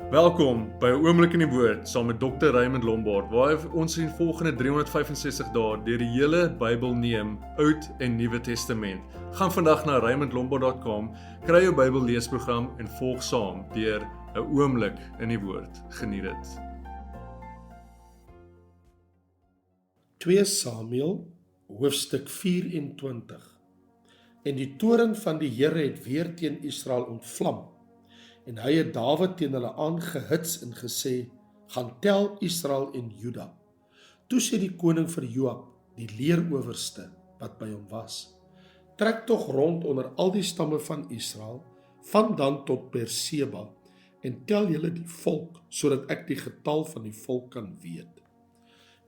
Welkom by 'n oomblik in die woord saam met Dr. Raymond Lombard, waar ons in die volgende 365 dae deur die hele Bybel neem, Oud en Nuwe Testament. Gaan vandag na raymondlombard.com, kry jou Bybel leesprogram en volg saam deur 'n oomblik in die woord. Geniet dit. 2 Samuel, hoofstuk 24. En die toorn van die Here het weer teen Israel ontvlam, en hy het Dawid teen hulle aangehits en gesê, gaan tel Israel en Juda. Toe sê die koning vir Joab, die leerowerste, wat by hom was, trek tog rond onder al die stamme van Israel, van Dan tot Beerseba, en tel julle die volk, sodat ek die getal van die volk kan weet.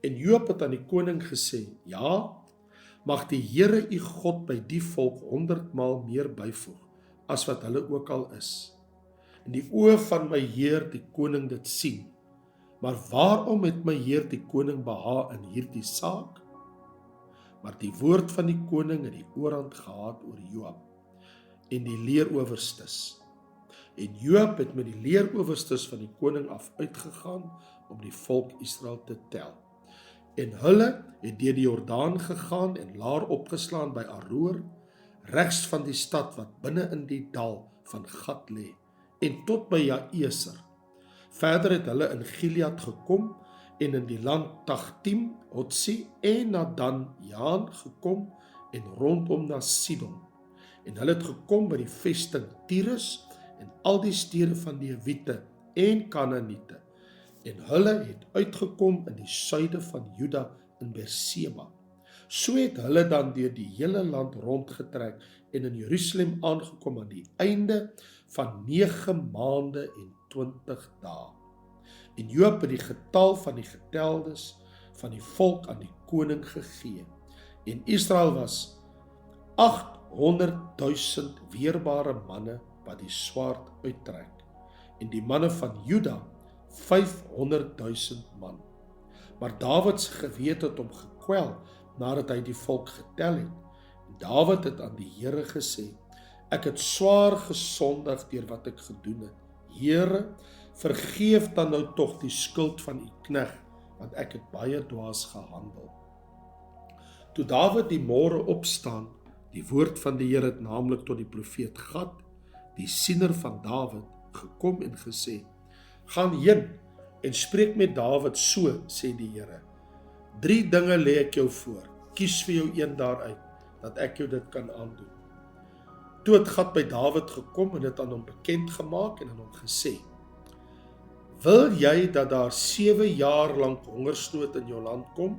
En Joab het aan die koning gesê, ja, mag die Here u God by die volk 100 maal meer byvoeg, as wat hulle ook al is. In die oë van my Heer die koning dit sien, maar waarom het my Heer die koning behaag in hierdie saak? Maar die woord van die koning het die oorhand gehad oor Joab en die leerowerstes. En Joab het met die leerowerstes van die koning af uitgegaan om die volk Israel te tel. En hulle het deur die Jordaan gegaan en laar opgeslaan by Aroer, regs van die stad wat binne in die dal van Gad lê, en tot by Jaeser. Verder het hulle in Gilead gekom en in die land Tachtim, Hotsi en na Dan Jaan gekom en rondom na Sidon. En hulle het gekom by die vesting Tyrus en al die stede van die Hewite en Kanaaniete. En hulle het uitgekom in die suide van Juda in Beerseba. So het hulle dan deur die hele land rondgetrek en in Jerusalem aangekom aan die einde van 9 maande en 20 dae. En Joab het die getal van die geteldes van die volk aan die koning gegee. En Israel was 800.000 weerbare manne wat die swaard uittrek. En die manne van Juda 500.000 man. Maar Dawid se gewete het hom gekwel nadat hy die volk getel het. En Dawid het aan die Here gesê, ek het swaar gesondig deur wat ek gedoen het. Here, vergeef dan nou tog die skuld van u knegt, want ek het baie dwaas gehandel. Toe Dawid die môre opstaan, die woord van die Here het naamlik tot die profeet Gad, die siener van Dawid, gekom en gesê, gaan heen en spreek met Dawid so, sê die Here. 3 dinge lê ek jou voor, kies vir jou een daaruit, dat ek jou dit kan aandoen. Toe het Gad by Dawid gekom en dit aan hom bekend gemaak en aan hom gesê, wil jy dat daar 7 jaar lank hongersnood in jou land kom?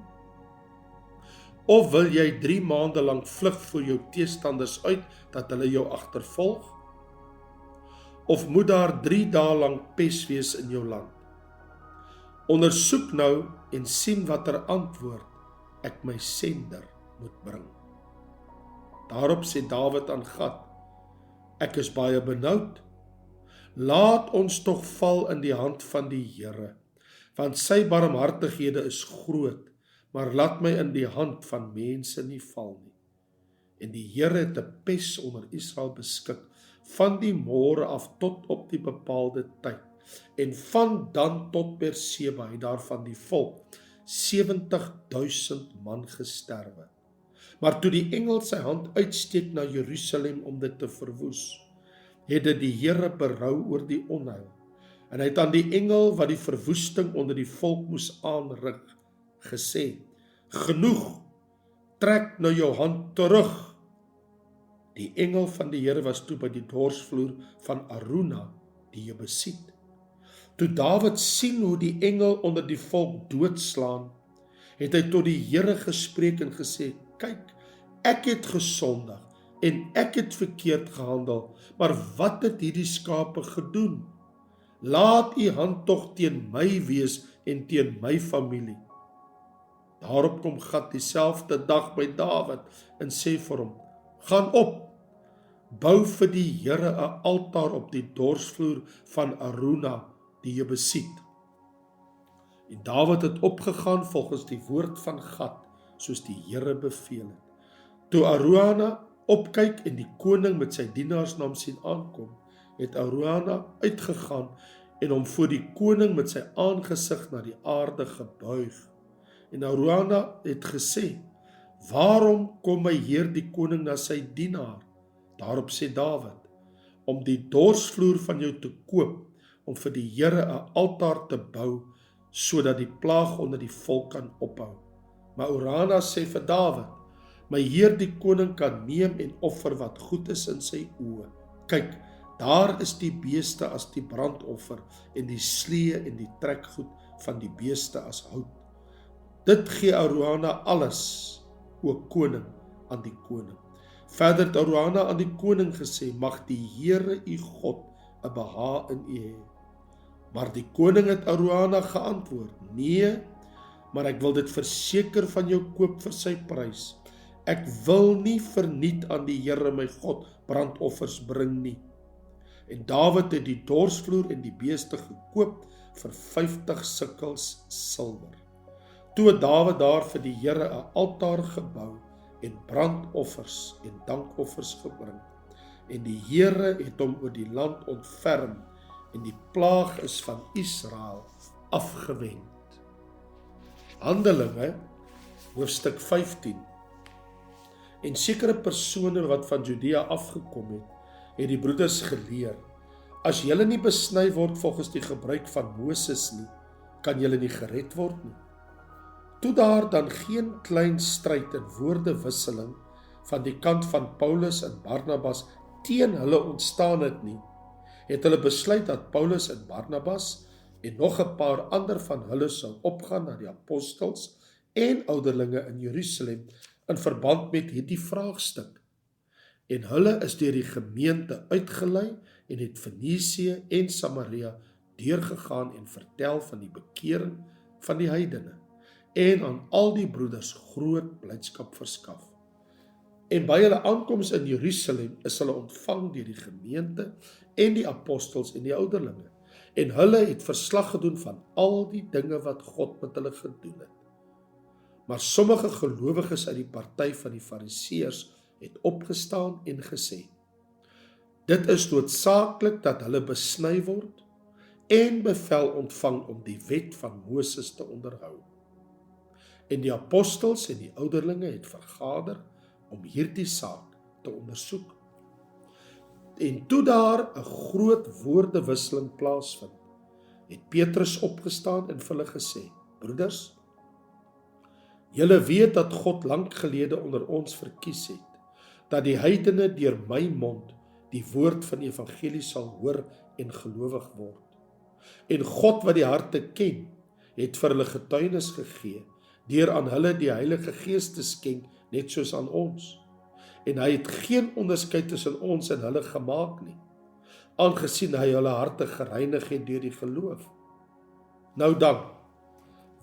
Of wil jy 3 maande lank vlug voor jou teestanders uit, dat hulle jou agtervolg? Of moet daar 3 dae lank pes wees in jou land? Ondersoek nou en sien watter antwoord ek my sender moet bring. Daarop sê Dawid aan Gad, ek is baie benoud. Laat ons tog val in die hand van die Here, want sy barmhartighede is groot, maar laat my in die hand van mense nie val nie. En die Here het 'n pes onder Israel beskik, van die môre af tot op die bepaalde tyd, en van Dan tot Beerseba het daarvan die volk 70.000 man gesterwe. Maar toe die engel sy hand uitsteek na Jerusalem om dit te verwoes, het dit die Here berou oor die onheil, en hy het aan die engel wat die verwoesting onder die volk moes aanrig, gesê, genoeg, trek nou jou hand terug. Die engel van die Here was toe by die dorsvloer van Aruna, die Jebusiet. Toe Dawid sien hoe die engel onder die volk doodslaan, het hy tot die Here gespreek en gesê, kyk, ek het gesondig en ek het verkeerd gehandel, maar wat het hierdie skape gedoen? Laat u hand tog teen my wees en teen my familie. Daarop kom Gad dieselfde dag by Dawid en sê vir hom, gaan op, bou vir die Here 'n altaar op die dorsvloer van Aruna, die Jebusiet. En Dawid het opgegaan volgens die woord van Gad, soos die Here beveel het. Toe Aruna opkyk en die koning met sy dienaars na hom sien aankom, het Aruna uitgegaan en hom voor die koning met sy aangesig na die aarde gebuig. En Arauna het gesê, waarom kom my heer die koning na sy dienaar? Daarop sê Dawid, om die dorsvloer van jou te koop, om vir die Here 'n altaar te bou, sodat die plaag onder die volk kan ophou. Maar Arauna sê vir Dawid, my heer die koning kan neem en offer wat goed is in sy oë. Kyk, daar is die beeste as die brandoffer en die slee en die trekgoed van die beeste as hout. Dit gee Arauna alles, o koning, aan die koning. Verder het Arauna aan die koning gesê, mag die Here u God 'n behaag in u hê. Maar die koning het Arauna geantwoord, nee, maar ek wil dit verseker van jou koop vir sy prys. Ek wil nie verniet aan die Here my God brandoffers bring nie. En Dawid het die dorsvloer en die beeste gekoop vir 50 sikkels silwer. Toe het Dawid daar vir die Here 'n altaar gebou en brandoffers en dankoffers gebring. En die Here het hom oor die land ontferm en die plaag is van Israel afgewend. Handelinge, hoofstuk 15. En sekere persone wat van Judea afgekom het die broeders geleer, as julle nie besny word volgens die gebruik van Moses nie, kan julle nie gered word nie. Toe daar dan geen klein stryd en woordewisseling van die kant van Paulus en Barnabas teen hulle ontstaan het nie, het hulle besluit dat Paulus en Barnabas en nog 'n paar ander van hulle sou opgaan na die apostels en ouderlinge in Jerusalem in verband met hierdie vraagstuk. En hulle is deur die gemeente uitgelei en het Fenisië en Samaria deurgegaan en vertel van die bekering van die heidene en aan al die broeders groot blydskap verskaf. En by hulle aankoms in Jerusalem is hulle ontvang deur die gemeente en die apostels en die ouderlinge. En hulle het verslag gedoen van al die dinge wat God met hulle gedoen het. Maar sommige gelowiges uit die party van die Fariseërs het opgestaan en gesê, dit is noodsaaklik dat hulle besny word en bevel ontvang om die wet van Moses te onderhou. En die apostels en die ouderlinge het vergader om hierdie saak te ondersoek. En toe daar 'n groot woordewisseling plaasvind, het Petrus opgestaan en vir hulle gesê, broeders, julle weet dat God lank gelede onder ons verkies het, dat die heidene deur my mond die woord van die evangelie sal hoor en gelowig word. En God wat die harte ken, het vir hulle getuienis gegee, deur aan hulle die Heilige Gees te skenk, net soos aan ons. En hy het geen onderskeid tussen ons en hulle gemaak nie, aangesien hy hulle harte gereinig het deur die geloof. Nou dan,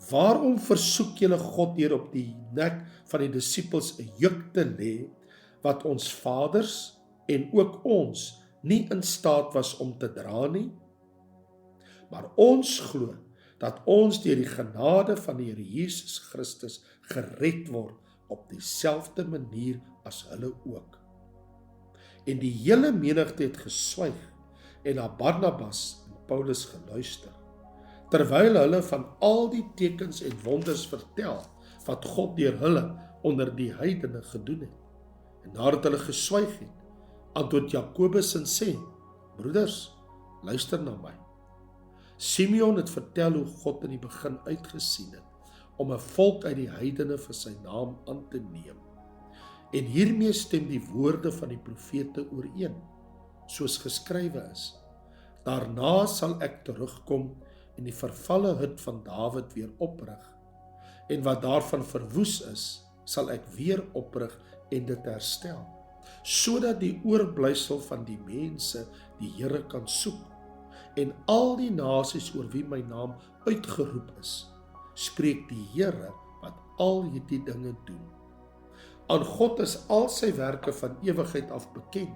waarom versoek julle God deur op die nek van die disippels 'n juk te lê, wat ons vaders en ook ons nie in staat was om te dra nie? Maar ons glo dat ons deur die genade van die Here Jesus Christus gered word op dieselfde manier as hulle ook. En die hele menigte het geswyg en na Barnabas en Paulus geluister, terwyl hulle van al die tekens en wonders vertel wat God deur hulle onder die heidene gedoen het. En nadat hulle geswyg het, antwoord Jakobus en sê, broeders, luister na my. Simeon het vertel hoe God in die begin uitgesien het om 'n volk uit die heidene vir sy naam aan te neem. En hiermee stem die woorde van die profete ooreen, soos geskrywe is. Daarna sal ek terugkom en die vervalle hut van Dawid weer oprig, en wat daarvan verwoes is, sal ek weer oprig en dit herstel, sodat die oorblysel van die mense die Here kan soek, en al die nasies oor wie my naam uitgeroep is, spreek die Here wat al hierdie dinge doen. Aan God is al sy werke van ewigheid af bekend.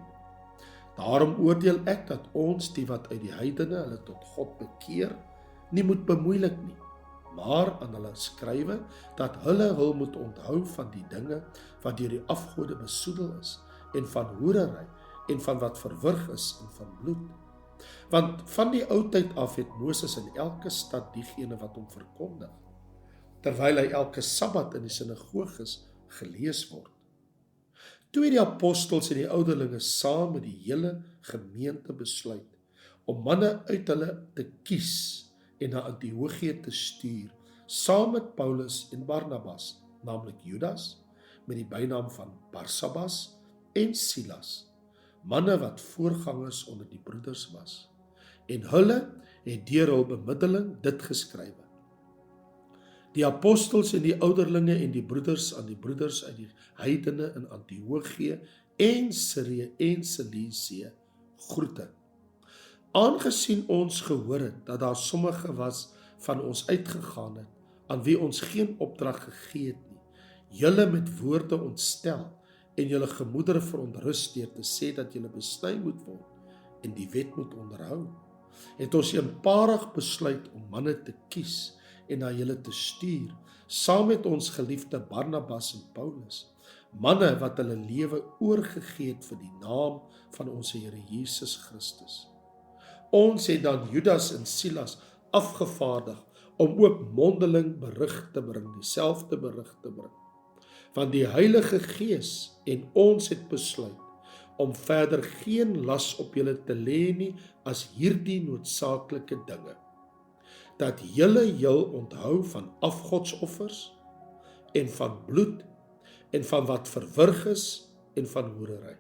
Daarom oordeel ek dat ons die wat uit die heidene hulle tot God bekeer, nie moet bemoeilik nie, maar aan hulle skrywe dat hulle hul moet onthou van die dinge wat deur die afgode besoedel is, en van hoerery, en van wat verwrig is, en van bloed, Want van die ou tyd af het Moses in elke stad diegene wat hom verkondig, terwyl hy elke Sabbat in die sinagoges gelees word. Toe het die apostels en die ouderlinge saam met die hele gemeente besluit om manne uit hulle te kies en na Antiochië te stuur, saam met Paulus en Barnabas, naamlik Judas, met die bynaam van Barsabas en Silas, manne wat voorgangers onder die broeders was. En hulle het deur hul bemiddeling dit geskrywe. Die apostels en die ouderlinge en die broeders aan die broeders uit die heidene in Antiochië en Sirië en Cilicië groete. Aangesien ons gehoor het dat daar sommige was van ons uitgegaan het, aan wie ons geen opdrag gegee het nie, julle met woorde ontstel en julle gemoedere verontrus deur te sê dat julle besny moet word en die wet moet onderhou, het ons eenparig besluit om manne te kies en na julle te stuur, saam met ons geliefde Barnabas en Paulus, manne wat hulle lewe oorgegee het vir die naam van ons Here Jesus Christus. Ons het dan Judas en Silas afgevaardig om ook mondeling berig te bring, dieselfde berig te bring. Want die Heilige Gees en ons het besluit om verder geen las op julle te lê nie as hierdie noodsaaklike dinge, dat julle jul onthou van afgodsoffers en van bloed en van wat verwrig is en van hoerery.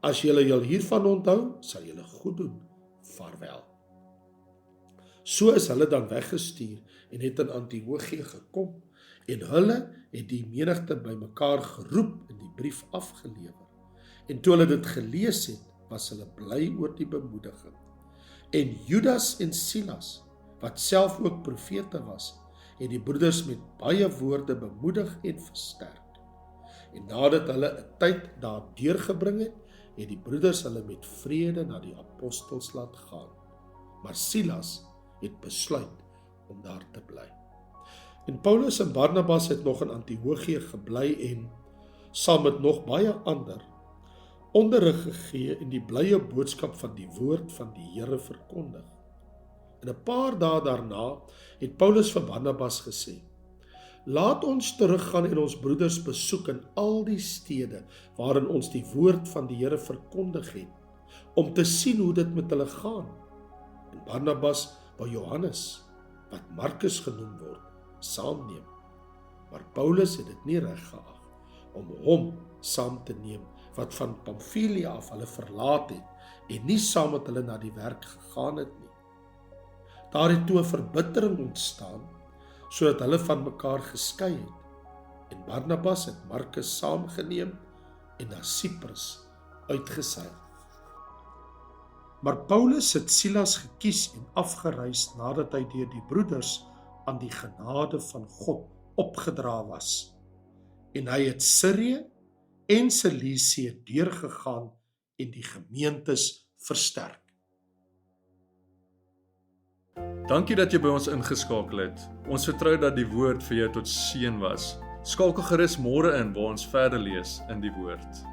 As julle jul hiervan onthou, sal julle goed doen. Vaarwel. So is hulle dan weggestuur en het in Antiochië gekom en hulle het die menigte bymekaar geroep en die brief afgelewer. En toe hulle dit gelees het, was hulle bly oor die bemoediging. En Judas en Silas, wat self ook profete was, het die broeders met baie woorde bemoedig en versterk. En nadat hulle 'n tyd daar deurgebring het, het die broeders hulle met vrede na die apostels laat gaan. Maar Silas het besluit om daar te bly. En Paulus en Barnabas het nog in Antiochië gebly en, saam met nog baie ander, onderrig gegee en die blye boodskap van die woord van die Here verkondig. En 'n paar dae daarna het Paulus vir Barnabas gesê: Laat ons teruggaan en ons broeders besoek in al die stede waarin ons die woord van die Here verkondig het, om te sien hoe dit met hulle gaan. En Barnabas wou Johannes, wat Markus genoem word, saamneem. Maar Paulus het dit nie reg geag om hom saam te neem, wat van Pamfilia af hulle verlaat het en nie saam met hulle na die werk gegaan het nie. Daar het toe 'n verbittering ontstaan, sodat hulle van mekaar geskei het. En Barnabas het Markus saamgeneem en na Siprus uitgeseil. Maar Paulus het Silas gekies en afgereis nadat hy deur die broeders aan die genade van God opgedra was. En hy het Sirië en Cilicië deurgegaan en die gemeentes versterk. Dankie dat jy by ons ingeskakel het. Ons vertrou dat die woord vir jou tot seën was. Skakel gerus môre in waar ons verder lees in die woord.